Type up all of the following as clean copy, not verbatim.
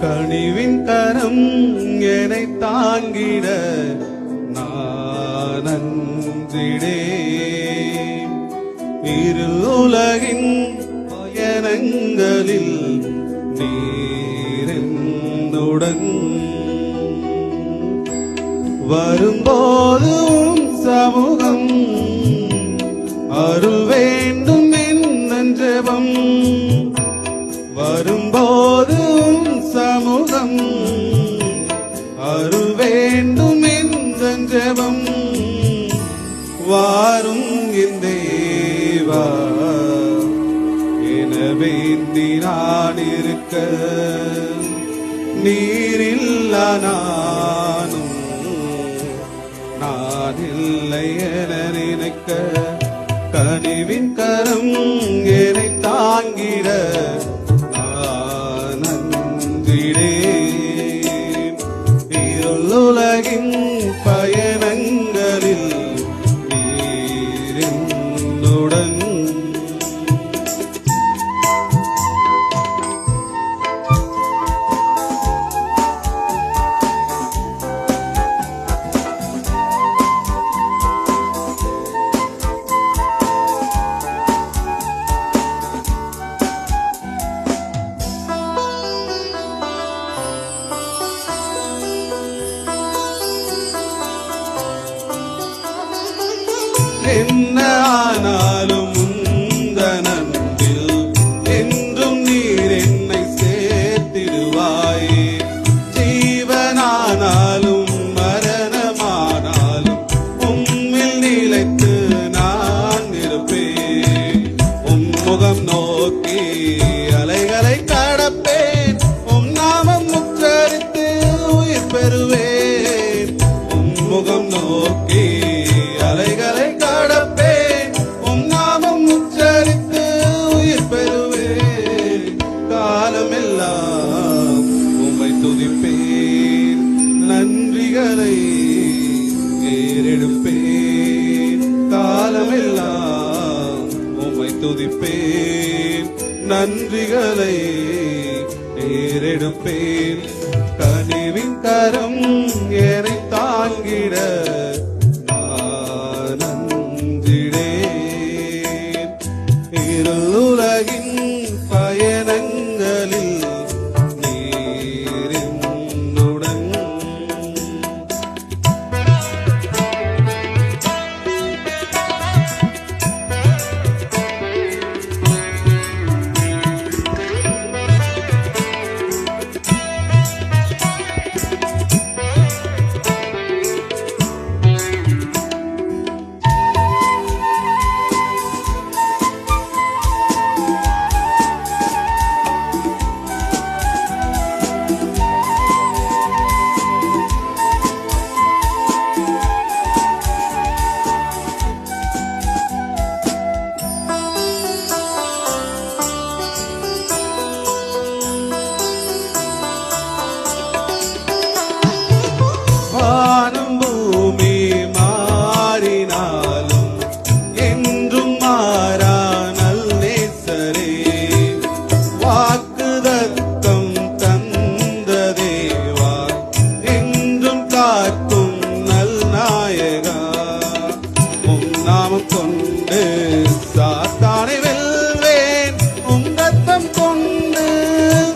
கனிவின் கரம் என்னை தாங்கிட நான் நன்றிடே. இரு உலகின் பயணங்களில் நீரென்னுடன் வரும்போதும் சமூகம் அருள் வேண்டும் என் ஜெபம். வரும்போதும் சமூகம் அருள் வேண்டும் என் ஜெபம். வாரும் என் தேவா என வேண்டி நான் இருக்க, நீரில்லா நானும் நான் இல்லை என நினைக்க. கனிவின் கரம் என்னை தாங்கிட நான் நன்றிடேன். இருளுலகின் பயணங்களில் நீரென்னுடன் என்ன ஆனாலும் உந்தன் அன்பில் என்றும் நீர் என்னை சேர்த்திடுவாயே. ஜீவனானாலும் மரணமானாலும் உம்மில் நிலைத்து நான் இருப்பேன். உம்முகம் நோக்கி அலைகளை கடப்பேன். உம் நாமம் உச்சரித்து உயிர் பெறுவேன். உம்முகம் நோக்கி அலைகளை கடப்பேன். உம் நாமம் உச்சரித்து உயிர் பெறுவேன். காலமெல்லாம் உம்மை துதிப்பேன். நன்றிகளை ஏறெடுப்பேன். காலமெல்லாம் உம்மை துதிப்பேன். நன்றிகளை ஏறெடுப்பேன். கனிவின் கரம் என்னை தாங்கிட உலகின் பயணங்களில் நீரென்னுடன் வானம் பூமி மாறினாலும் என்றும் மாறானல் நேசரே. வாக்குதத்தம் தந்த தேவா என்றும் காக்கும் நல் நாயகா. உம் நாமம் கொண்டு சாத்தானை வெல்வேன். உம் ரத்தம் கொண்டு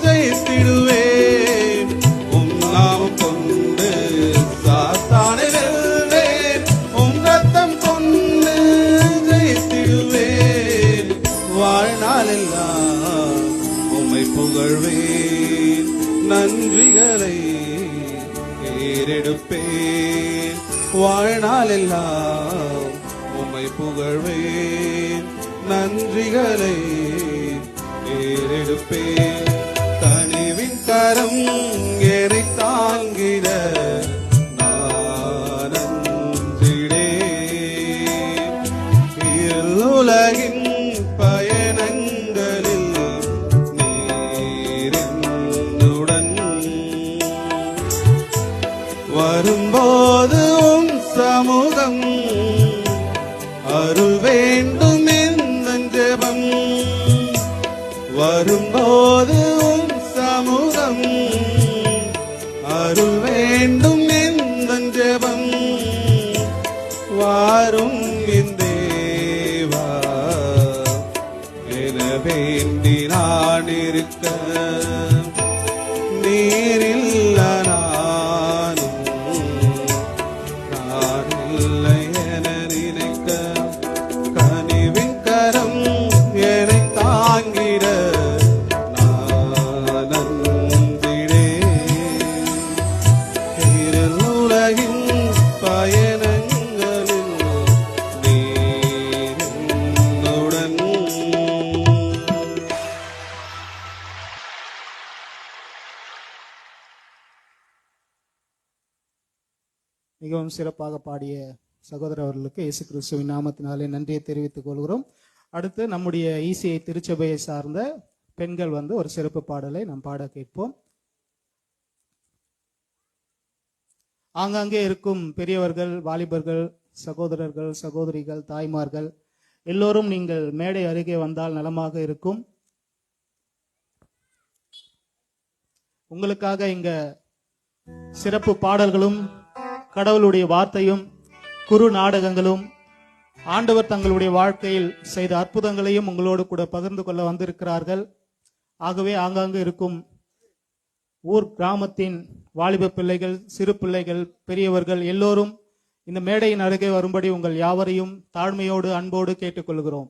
ஜெயித்திடுவேன். உம் நாமம் கொண்டு சாத்தானை வெல்வேன். உம் ரத்தம் கொண்டு ஜெயித்திடுவேன். வாழ்நாளெல்லாம் உம்மை புகழ்வேன். நன்றிகளை ஏறெடுப்பேன். வாழ்நாளெல்லாம் உம்மை புகழ்வேன். நன்றிகளை ஏறெடுப்பேன். கனிவின் கரம் என்னை தாங்கிட நான் நன்றிடேன். உலகின் பயணங்களில் நீரென்னுடன் வரும்போது உம் சமூகம் அருள் வேண்டும் என் ஜெபம். வரும்போது உம் சமூகம் வேண்டி நான் இருக்க நீரில்ல நானும் நான் இல்லை என நினைக்க கனிவின் கரம் என்னை தாங்கிட நான் நன்றிடேன். இருள் உலகின் பயணங்களில் நீர் என்னுடன். மிகவும் சிறப்பாக பாடிய சகோதரர் அவர்களுக்கு இயேசு கிறிஸ்துவின் நாமத்தினாலே நன்றியை தெரிவித்துக் கொள்கிறோம். அடுத்து நம்முடைய ஈசிஐ திருச்சபையை சார்ந்த பெண்கள் ஒரு சிறப்பு பாடலை நாம் பாட கேட்போம். ஆங்காங்கே இருக்கும் பெரியவர்கள், வாலிபர்கள், சகோதரர்கள், சகோதரிகள், தாய்மார்கள் எல்லோரும் நீங்கள் மேடை அருகே வந்தால் நலமாக இருக்கும். உங்களுக்காக இங்க சிறப்பு பாடல்களும் கடவுளுடைய வார்த்தையும் குறு நாடகங்களும் ஆண்டவர் தங்களுடைய வாழ்க்கையில் செய்த அற்புதங்களையும் உங்களோடு கூட பகிர்ந்து கொள்ள வந்திருக்கிறார்கள். ஆகவே ஆங்காங்கு இருக்கும் ஊர் கிராமத்தின் வாலிப பிள்ளைகள், சிறு பிள்ளைகள், பெரியவர்கள் எல்லோரும் இந்த மேடையின் அருகே வரும்படி உங்கள் யாவரையும் தாழ்மையோடு அன்போடு கேட்டுக்கொள்கிறோம்.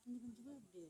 கொஞ்சம் கொஞ்சமா இப்படி